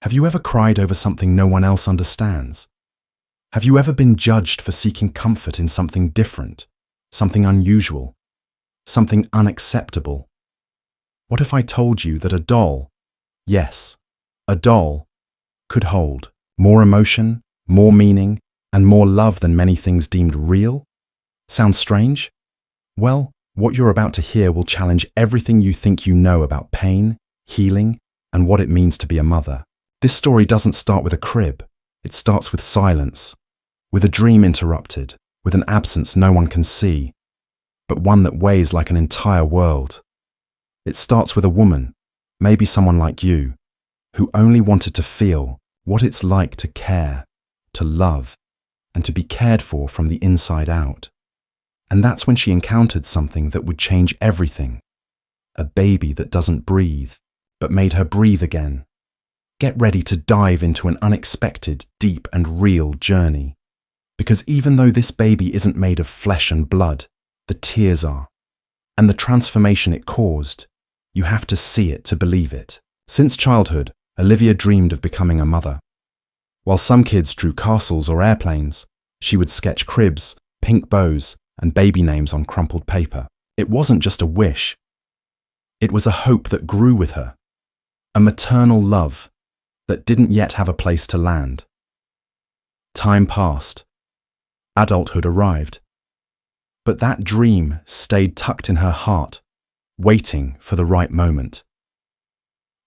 Have you ever cried over something no one else understands? Have you ever been judged for seeking comfort in something different, something unusual, something unacceptable? What if I told you that a doll, yes, a doll, could hold more emotion, more meaning, and more love than many things deemed real? Sounds strange? Well, what you're about to hear will challenge everything you think you know about pain, healing, and what it means to be a mother. This story doesn't start with a crib. It starts with silence, with a dream interrupted, with an absence no one can see, but one that weighs like an entire world. It starts with a woman, maybe someone like you, who only wanted to feel what it's like to care, to love, and to be cared for from the inside out. And that's when she encountered something that would change everything. A baby that doesn't breathe, but made her breathe again. Get ready to dive into an unexpected, deep and real journey. Because even though this baby isn't made of flesh and blood, the tears are. And the transformation it caused, you have to see it to believe it. Since childhood, Olivia dreamed of becoming a mother. While some kids drew castles or airplanes, she would sketch cribs, pink bows, and baby names on crumpled paper. It wasn't just a wish. It was a hope that grew with her. A maternal love that didn't yet have a place to land. Time passed. Adulthood arrived. But that dream stayed tucked in her heart, waiting for the right moment.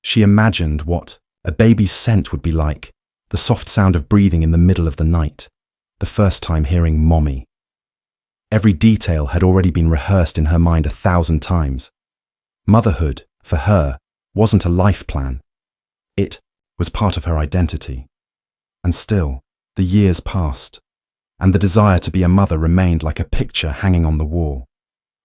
She imagined what a baby's scent would be like, the soft sound of breathing in the middle of the night, the first time hearing mommy. Every detail had already been rehearsed in her mind 1,000 times. Motherhood, for her, wasn't a life plan. It was part of her identity. And still, the years passed, and the desire to be a mother remained like a picture hanging on the wall.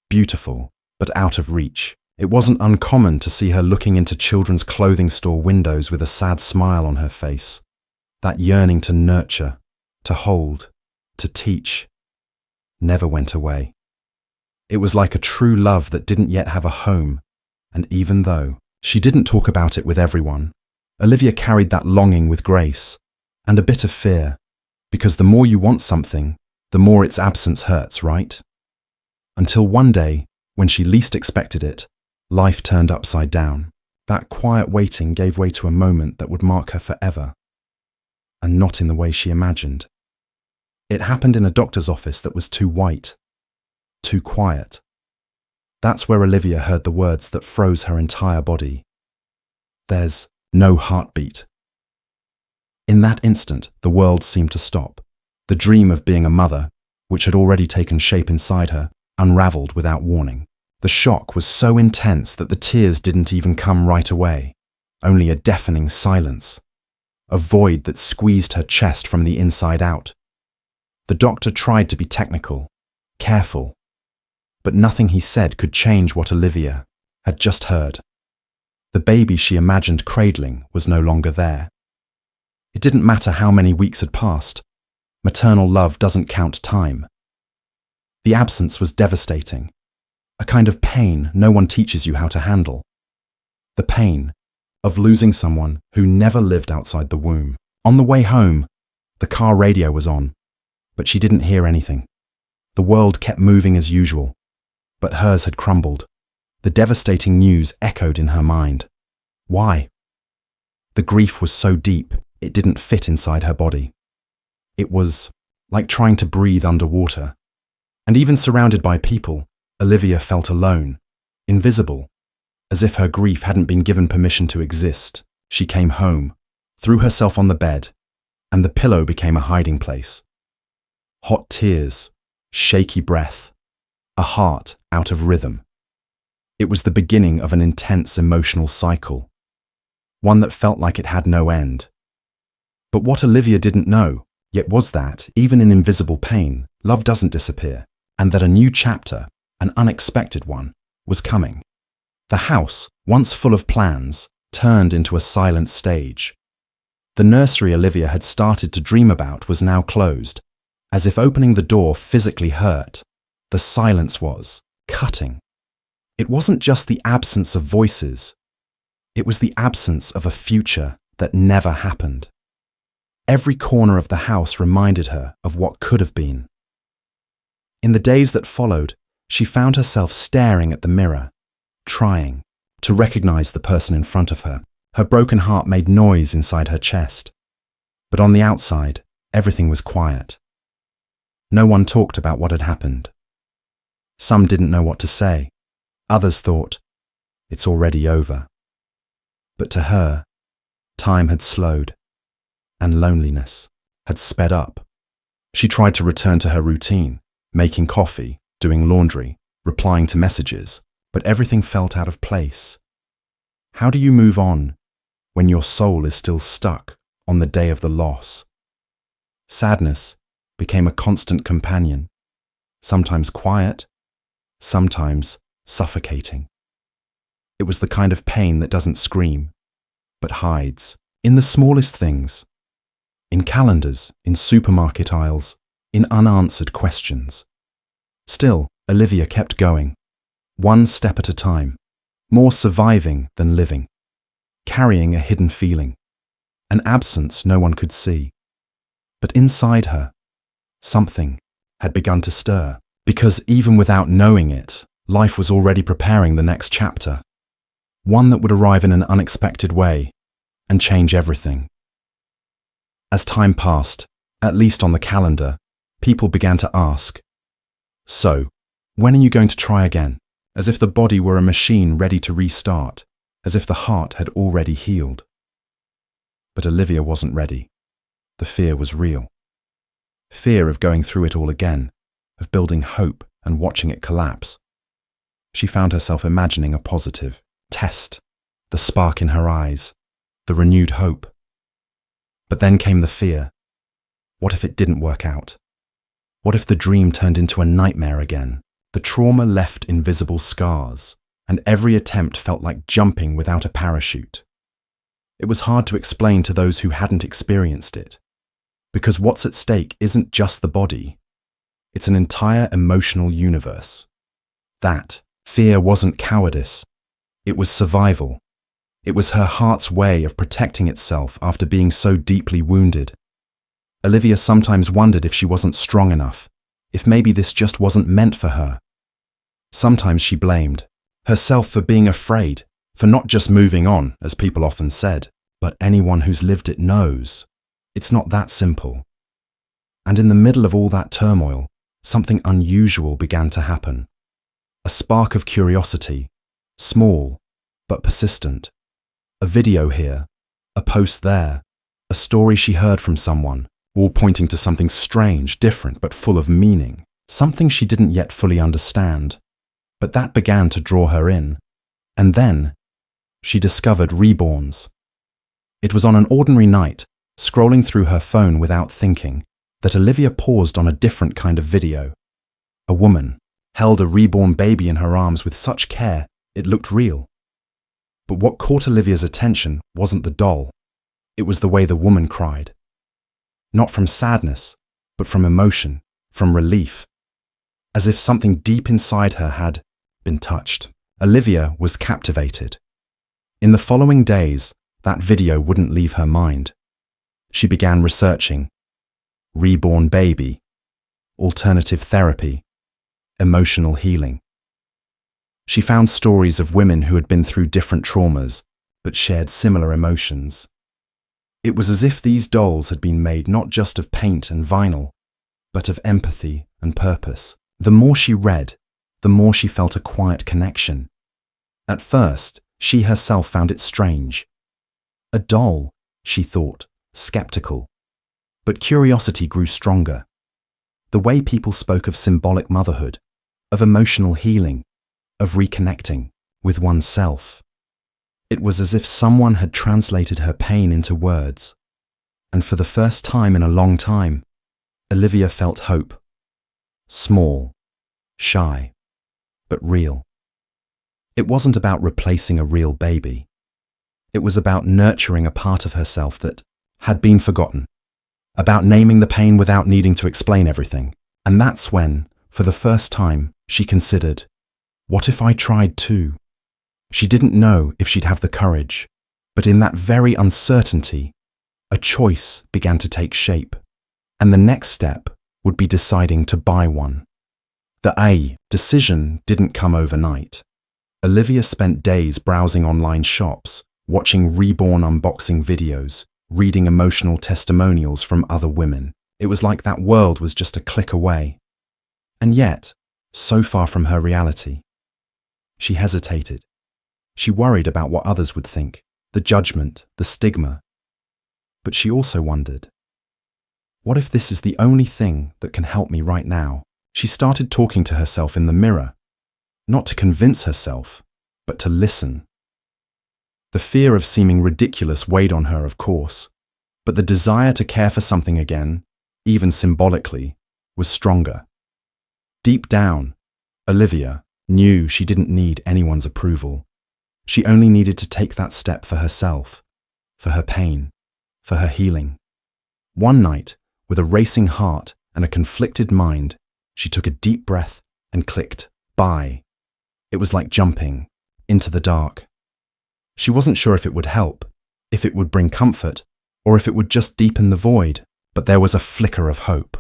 Beautiful, but out of reach. It wasn't uncommon to see her looking into children's clothing store windows with a sad smile on her face. That yearning to nurture, to hold, to teach, never went away. It was like a true love that didn't yet have a home, and even though she didn't talk about it with everyone, Olivia carried that longing with grace and a bit of fear, because the more you want something, the more its absence hurts, right? Until one day, when she least expected it, life turned upside down. That quiet waiting gave way to a moment that would mark her forever, and not in the way she imagined. It happened in a doctor's office that was too white, too quiet. That's where Olivia heard the words that froze her entire body. There's no heartbeat. In that instant, the world seemed to stop. The dream of being a mother, which had already taken shape inside her, unraveled without warning. The shock was so intense that the tears didn't even come right away, only a deafening silence, a void that squeezed her chest from the inside out. The doctor tried to be technical, careful, but nothing he said could change what Olivia had just heard. The baby she imagined cradling was no longer there. It didn't matter how many weeks had passed. Maternal love doesn't count time. The absence was devastating, a kind of pain no one teaches you how to handle. The pain of losing someone who never lived outside the womb. On the way home, the car radio was on, but she didn't hear anything. The world kept moving as usual, but hers had crumbled. The devastating news echoed in her mind. Why? The grief was so deep, it didn't fit inside her body. It was like trying to breathe underwater. And even surrounded by people, Olivia felt alone, invisible, as if her grief hadn't been given permission to exist. She came home, threw herself on the bed, and the pillow became a hiding place. Hot tears, shaky breath, a heart out of rhythm. It was the beginning of an intense emotional cycle, one that felt like it had no end. But what Olivia didn't know yet was that, even in invisible pain, love doesn't disappear, and that a new chapter, an unexpected one, was coming. The house, once full of plans, turned into a silent stage. The nursery Olivia had started to dream about was now closed, as if opening the door physically hurt. The silence was cutting. It wasn't just the absence of voices. It was the absence of a future that never happened. Every corner of the house reminded her of what could have been. In the days that followed, she found herself staring at the mirror, trying to recognize the person in front of her. Her broken heart made noise inside her chest. But on the outside, everything was quiet. No one talked about what had happened. Some didn't know what to say. Others thought, it's already over. But to her, time had slowed, and loneliness had sped up. She tried to return to her routine, making coffee, doing laundry, replying to messages, but everything felt out of place. How do you move on when your soul is still stuck on the day of the loss? Sadness became a constant companion, sometimes quiet, sometimes suffocating. It was the kind of pain that doesn't scream, but hides in the smallest things, in calendars, in supermarket aisles, in unanswered questions. Still, Olivia kept going, one step at a time, more surviving than living, carrying a hidden feeling, an absence no one could see. But inside her, something had begun to stir, because even without knowing it, life was already preparing the next chapter, one that would arrive in an unexpected way and change everything. As time passed, at least on the calendar, people began to ask, so, when are you going to try again? As if the body were a machine ready to restart, as if the heart had already healed. But Olivia wasn't ready. The fear was real. Fear of going through it all again, of building hope and watching it collapse. She found herself imagining a positive test, the spark in her eyes, the renewed hope. But then came the fear. What if it didn't work out? What if the dream turned into a nightmare again? The trauma left invisible scars, and every attempt felt like jumping without a parachute. It was hard to explain to those who hadn't experienced it, because what's at stake isn't just the body, it's an entire emotional universe. That fear wasn't cowardice, it was survival. It was her heart's way of protecting itself after being so deeply wounded. Olivia sometimes wondered if she wasn't strong enough, if maybe this just wasn't meant for her. Sometimes she blamed herself for being afraid, for not just moving on, as people often said, but anyone who's lived it knows. It's not that simple. And in the middle of all that turmoil, something unusual began to happen. A spark of curiosity, small but persistent. A video here, a post there, a story she heard from someone, all pointing to something strange, different, but full of meaning, something she didn't yet fully understand. But that began to draw her in. And then she discovered Reborns. It was on an ordinary night, scrolling through her phone without thinking, that Olivia paused on a different kind of video. A woman held a reborn baby in her arms with such care, it looked real. But what caught Olivia's attention wasn't the doll. It was the way the woman cried. Not from sadness, but from emotion, from relief. As if something deep inside her had been touched. Olivia was captivated. In the following days, that video wouldn't leave her mind. She began researching. Reborn baby, alternative therapy, emotional healing. She found stories of women who had been through different traumas, but shared similar emotions. It was as if these dolls had been made not just of paint and vinyl, but of empathy and purpose. The more she read, the more she felt a quiet connection. At first, she herself found it strange. A doll, she thought, skeptical. But curiosity grew stronger. The way people spoke of symbolic motherhood, of emotional healing, of reconnecting with oneself. It was as if someone had translated her pain into words. And for the first time in a long time, Olivia felt hope. Small, shy, but real. It wasn't about replacing a real baby. It was about nurturing a part of herself that had been forgotten, about naming the pain without needing to explain everything. And that's when, for the first time, she considered, what if I tried too? She didn't know if she'd have the courage, But in that very uncertainty, a choice began to take shape, and the next step would be deciding to buy one. The decision didn't come overnight. Olivia spent days browsing online shops, watching Reborn unboxing videos, reading emotional testimonials from other women. It was like that world was just a click away. And yet, so far from her reality. She hesitated. She worried about what others would think, the judgment, the stigma. But she also wondered, what if this is the only thing that can help me right now? She started talking to herself in the mirror, not to convince herself, but to listen. The fear of seeming ridiculous weighed on her, of course, but the desire to care for something again, even symbolically, was stronger. Deep down, Olivia knew she didn't need anyone's approval. She only needed to take that step for herself, for her pain, for her healing. One night, with a racing heart and a conflicted mind, she took a deep breath and clicked buy. It was like jumping into the dark. She wasn't sure if it would help, if it would bring comfort, or if it would just deepen the void, but there was a flicker of hope,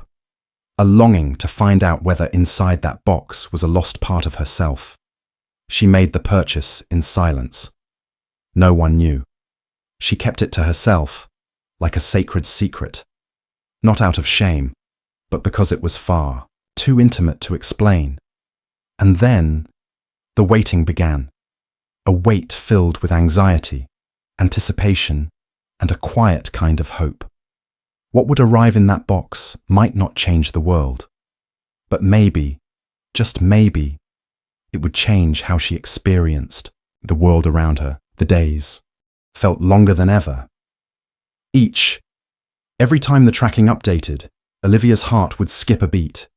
a longing to find out whether inside that box was a lost part of herself. She made the purchase in silence. No one knew. She kept it to herself, like a sacred secret, not out of shame, but because it was far too intimate to explain. And then the waiting began, a wait filled with anxiety, anticipation, and a quiet kind of hope. What would arrive in that box might not change the world, but maybe, just maybe, it would change how she experienced the world around her. The days felt longer than ever. Every time the tracking updated, Olivia's heart would skip a beat.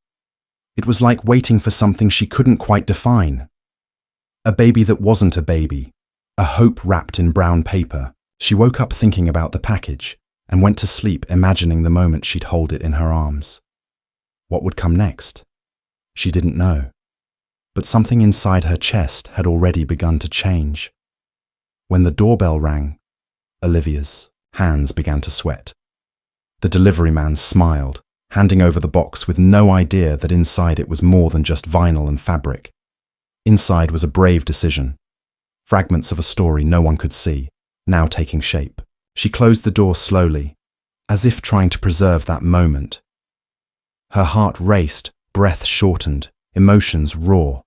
It was like waiting for something she couldn't quite define. A baby that wasn't a baby, a hope wrapped in brown paper. She woke up thinking about the package and went to sleep imagining the moment she'd hold it in her arms. What would come next? She didn't know. But something inside her chest had already begun to change. When the doorbell rang, Olivia's hands began to sweat. The delivery man smiled, handing over the box with no idea that inside it was more than just vinyl and fabric. Inside was a brave decision. Fragments of a story no one could see, now taking shape. She closed the door slowly, as if trying to preserve that moment. Her heart raced, breath shortened, emotions raw.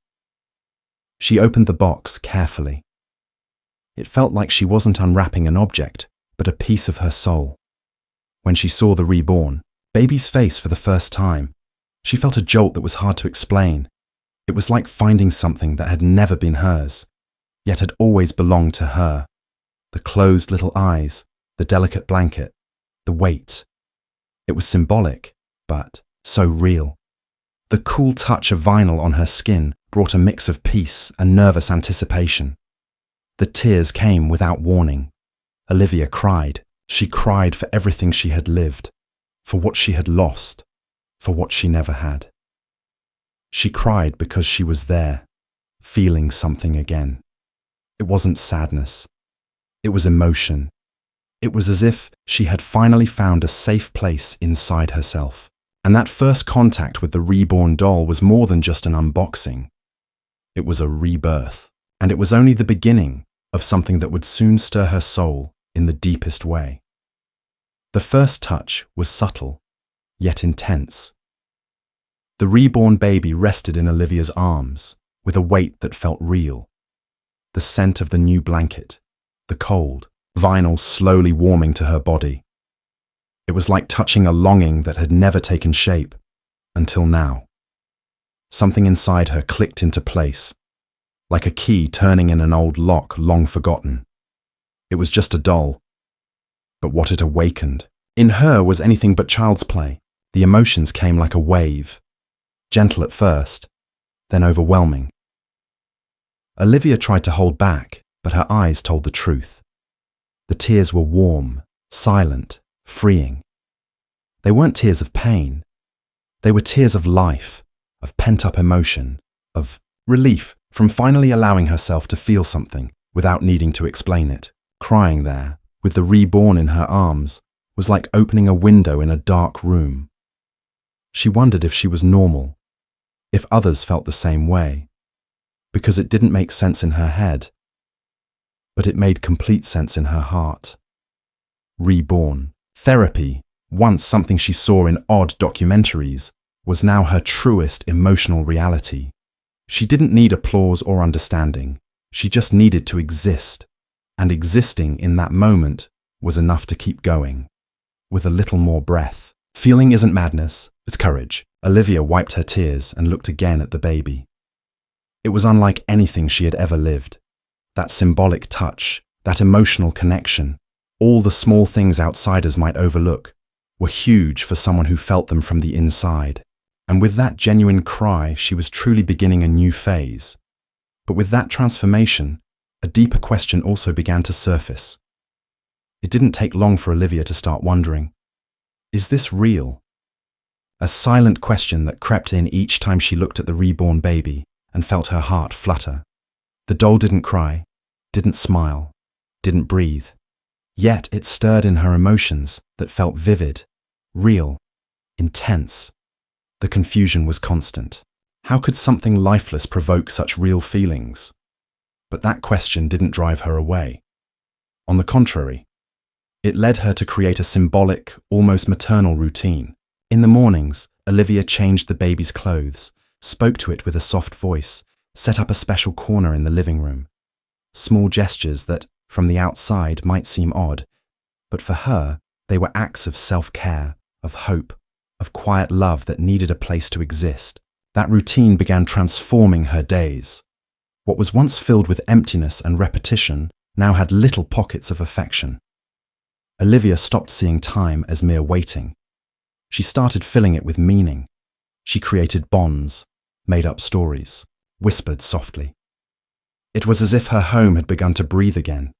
She opened the box carefully. It felt like she wasn't unwrapping an object, but a piece of her soul. When she saw the reborn baby's face for the first time, she felt a jolt that was hard to explain. It was like finding something that had never been hers, yet had always belonged to her. The closed little eyes, the delicate blanket, the weight. It was symbolic, but so real. The cool touch of vinyl on her skin brought a mix of peace and nervous anticipation. The tears came without warning. Olivia cried. She cried for everything she had lived, for what she had lost, for what she never had. She cried because she was there, feeling something again. It wasn't sadness. It was emotion. It was as if she had finally found a safe place inside herself. And that first contact with the reborn doll was more than just an unboxing. It was a rebirth. And it was only the beginning of something that would soon stir her soul in the deepest way. The first touch was subtle, yet intense. The reborn baby rested in Olivia's arms, with a weight that felt real. The scent of the new blanket, the cold, vinyl slowly warming to her body. It was like touching a longing that had never taken shape, until now. Something inside her clicked into place, like a key turning in an old lock long forgotten. It was just a doll. But what it awakened in her was anything but child's play. The emotions came like a wave, gentle at first, then overwhelming. Olivia tried to hold back, but her eyes told the truth. The tears were warm, silent, freeing. They weren't tears of pain. They were tears of life, of pent-up emotion, of relief from finally allowing herself to feel something without needing to explain it. Crying there, with the reborn in her arms, was like opening a window in a dark room. She wondered if she was normal, if others felt the same way, because it didn't make sense in her head, but it made complete sense in her heart. Reborn. Therapy, once something she saw in odd documentaries, was now her truest emotional reality. She didn't need applause or understanding. She just needed to exist, and existing in that moment was enough to keep going, with a little more breath. Feeling isn't madness, it's courage. Olivia wiped her tears and looked again at the baby. It was unlike anything she had ever lived. That symbolic touch, that emotional connection, all the small things outsiders might overlook, were huge for someone who felt them from the inside. And with that genuine cry, she was truly beginning a new phase. But with that transformation, a deeper question also began to surface. It didn't take long for Olivia to start wondering, is this real? A silent question that crept in each time she looked at the reborn baby and felt her heart flutter. The doll didn't cry, didn't smile, didn't breathe. Yet it stirred in her emotions that felt vivid, real, intense. The confusion was constant. How could something lifeless provoke such real feelings? But that question didn't drive her away. On the contrary, it led her to create a symbolic, almost maternal routine. In the mornings, Olivia changed the baby's clothes, spoke to it with a soft voice, set up a special corner in the living room. Small gestures that, from the outside, might seem odd, but for her, they were acts of self-care, of hope, of quiet love that needed a place to exist. That routine began transforming her days. What was once filled with emptiness and repetition now had little pockets of affection. Olivia stopped seeing time as mere waiting. She started filling it with meaning. She created bonds, made up stories, whispered softly. It was as if her home had begun to breathe again,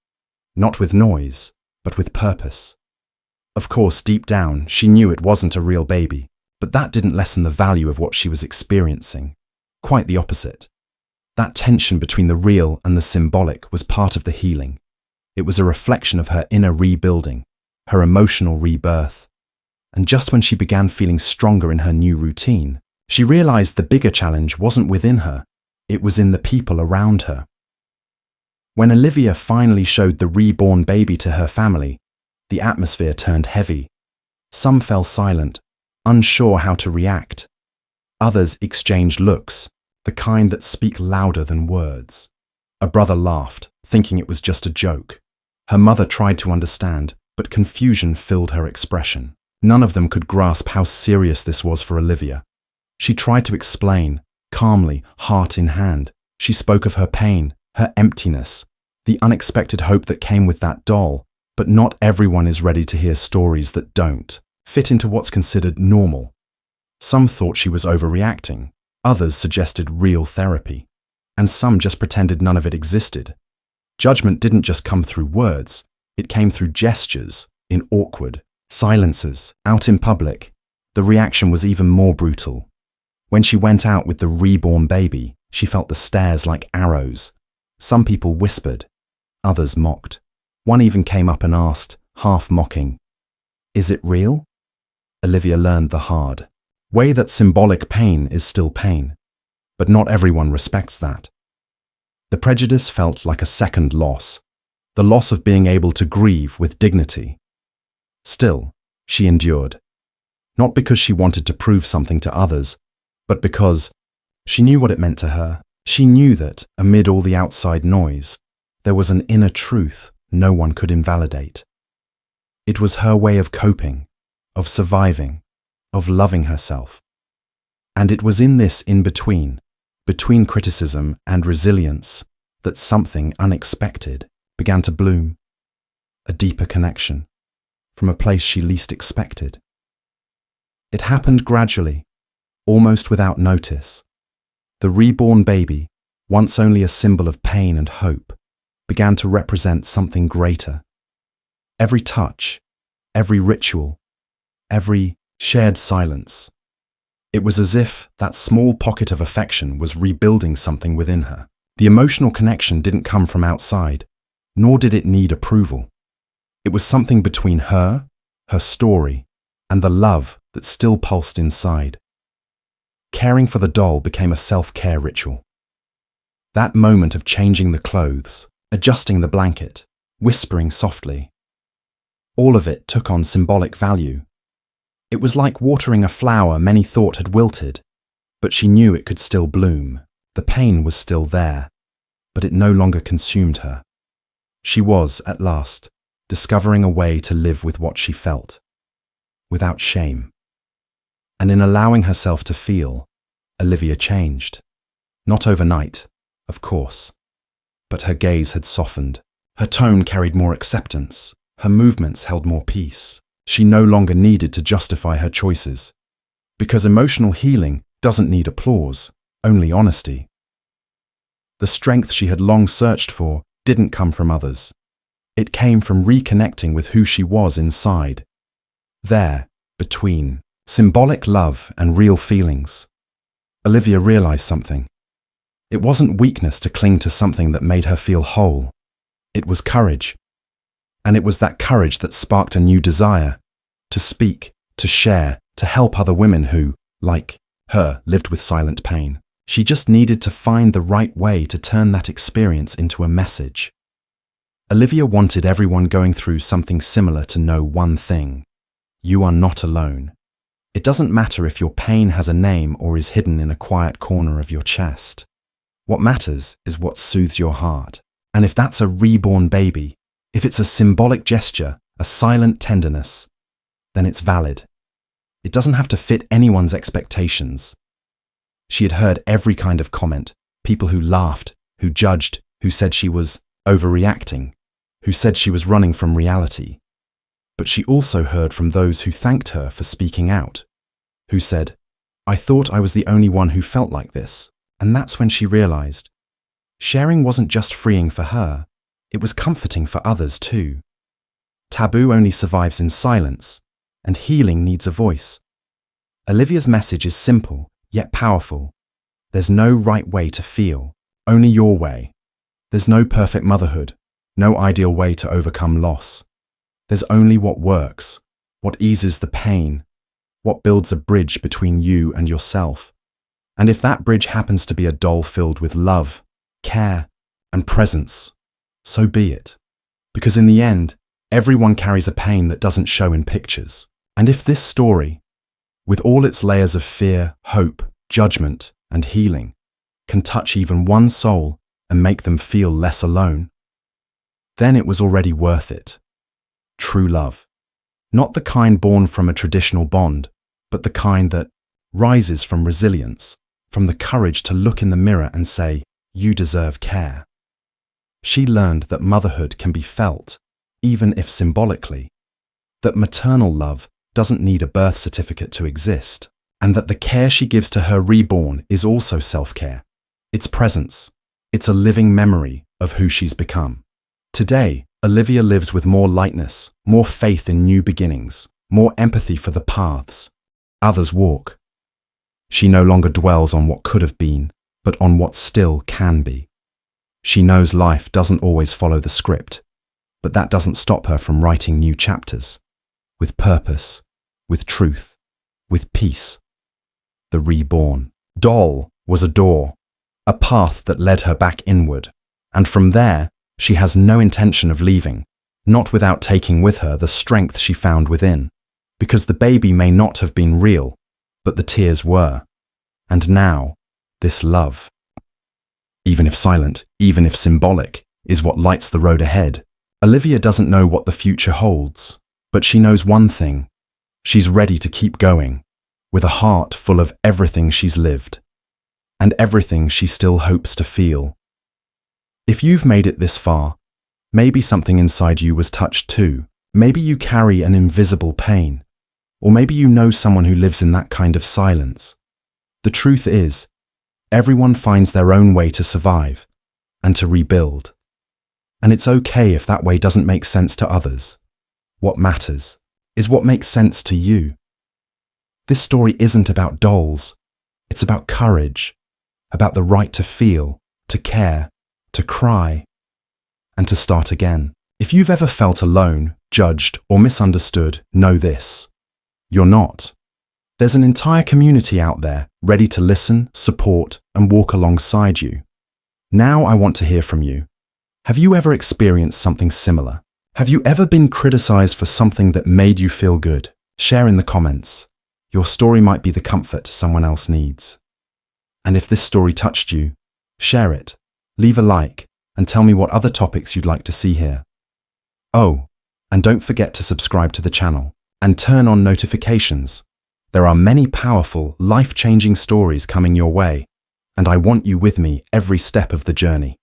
not with noise, but with purpose. Of course, deep down, she knew it wasn't a real baby, but that didn't lessen the value of what she was experiencing. Quite the opposite. That tension between the real and the symbolic was part of the healing. It was a reflection of her inner rebuilding, her emotional rebirth. And just when she began feeling stronger in her new routine, she realized the bigger challenge wasn't within her, it was in the people around her. When Olivia finally showed the reborn baby to her family, the atmosphere turned heavy. Some fell silent, unsure how to react. Others exchanged looks, the kind that speak louder than words. A brother laughed, thinking it was just a joke. Her mother tried to understand, but confusion filled her expression. None of them could grasp how serious this was for Olivia. She tried to explain, calmly, heart in hand. She spoke of her pain, her emptiness, the unexpected hope that came with that doll. But not everyone is ready to hear stories that don't fit into what's considered normal. Some thought she was overreacting. Others suggested real therapy. And some just pretended none of it existed. Judgment didn't just come through words. It came through gestures, in awkward silences, out in public. The reaction was even more brutal. When she went out with the reborn baby, she felt the stares like arrows. Some people whispered, others mocked. One even came up and asked, half mocking, "Is it real?" Olivia learned the hard way that symbolic pain is still pain, but not everyone respects that. The prejudice felt like a second loss, the loss of being able to grieve with dignity. Still, she endured, not because she wanted to prove something to others, but because she knew what it meant to her. She knew that, amid all the outside noise, there was an inner truth no one could invalidate. It was her way of coping, of surviving, of loving herself. And it was in this in-between, between criticism and resilience, that something unexpected began to bloom. A deeper connection, from a place she least expected. It happened gradually, almost without notice. The reborn baby, once only a symbol of pain and hope, began to represent something greater. Every touch, every ritual, every shared silence. It was as if that small pocket of affection was rebuilding something within her. The emotional connection didn't come from outside, nor did it need approval. It was something between her story, and the love that still pulsed inside. Caring for the doll became a self-care ritual. That moment of changing the clothes, adjusting the blanket, whispering softly, all of it took on symbolic value. It was like watering a flower many thought had wilted, but she knew it could still bloom. The pain was still there, but it no longer consumed her. She was, at last, discovering a way to live with what she felt, without shame. And in allowing herself to feel, Olivia changed. Not overnight, of course, but her gaze had softened. Her tone carried more acceptance. Her movements held more peace. She no longer needed to justify her choices, because emotional healing doesn't need applause, only honesty. The strength she had long searched for didn't come from others. It came from reconnecting with who she was inside. There, between symbolic love and real feelings, Olivia realized something. It wasn't weakness to cling to something that made her feel whole. It was courage. And it was that courage that sparked a new desire to speak, to share, to help other women who, like her, lived with silent pain. She just needed to find the right way to turn that experience into a message. Olivia wanted everyone going through something similar to know one thing: you are not alone. It doesn't matter if your pain has a name or is hidden in a quiet corner of your chest. What matters is what soothes your heart. And if that's a reborn baby, if it's a symbolic gesture, a silent tenderness, then it's valid. It doesn't have to fit anyone's expectations. She had heard every kind of comment, people who laughed, who judged, who said she was overreacting, who said she was running from reality. But she also heard from those who thanked her for speaking out, who said, "I thought I was the only one who felt like this." And that's when she realized sharing wasn't just freeing for her, it was comforting for others too. Taboo only survives in silence, and healing needs a voice. Olivia's message is simple, yet powerful. There's no right way to feel, only your way. There's no perfect motherhood, no ideal way to overcome loss. There's only what works, what eases the pain, what builds a bridge between you and yourself. And if that bridge happens to be a doll filled with love, care, and presence, so be it. Because in the end, everyone carries a pain that doesn't show in pictures. And if this story, with all its layers of fear, hope, judgment, and healing, can touch even one soul and make them feel less alone, then it was already worth it. True love. Not the kind born from a traditional bond, but the kind that rises from resilience, from the courage to look in the mirror and say, "You deserve care." She learned that motherhood can be felt, even if symbolically, that maternal love doesn't need a birth certificate to exist, and that the care she gives to her reborn is also self-care. It's presence. It's a living memory of who she's become. Today, Olivia lives with more lightness, more faith in new beginnings, more empathy for the paths others walk. She no longer dwells on what could have been, but on what still can be. She knows life doesn't always follow the script, but that doesn't stop her from writing new chapters, with purpose, with truth, with peace. The reborn doll was a door, a path that led her back inward, and from there, she has no intention of leaving, not without taking with her the strength she found within, because the baby may not have been real, but the tears were. And now, this love, even if silent, even if symbolic, is what lights the road ahead. Olivia doesn't know what the future holds, but she knows one thing. She's ready to keep going, with a heart full of everything she's lived, and everything she still hopes to feel. If you've made it this far, maybe something inside you was touched too. Maybe you carry an invisible pain, or maybe you know someone who lives in that kind of silence. The truth is, everyone finds their own way to survive and to rebuild. And it's okay if that way doesn't make sense to others. What matters is what makes sense to you. This story isn't about dolls. It's about courage, about the right to feel, to care, to cry, and to start again. If you've ever felt alone, judged, or misunderstood, know this: you're not. There's an entire community out there ready to listen, support, and walk alongside you. Now I want to hear from you. Have you ever experienced something similar? Have you ever been criticized for something that made you feel good? Share in the comments. Your story might be the comfort someone else needs. And if this story touched you, share it, leave a like, and tell me what other topics you'd like to see here. Oh, and don't forget to subscribe to the channel and turn on notifications. There are many powerful, life-changing stories coming your way, and I want you with me every step of the journey.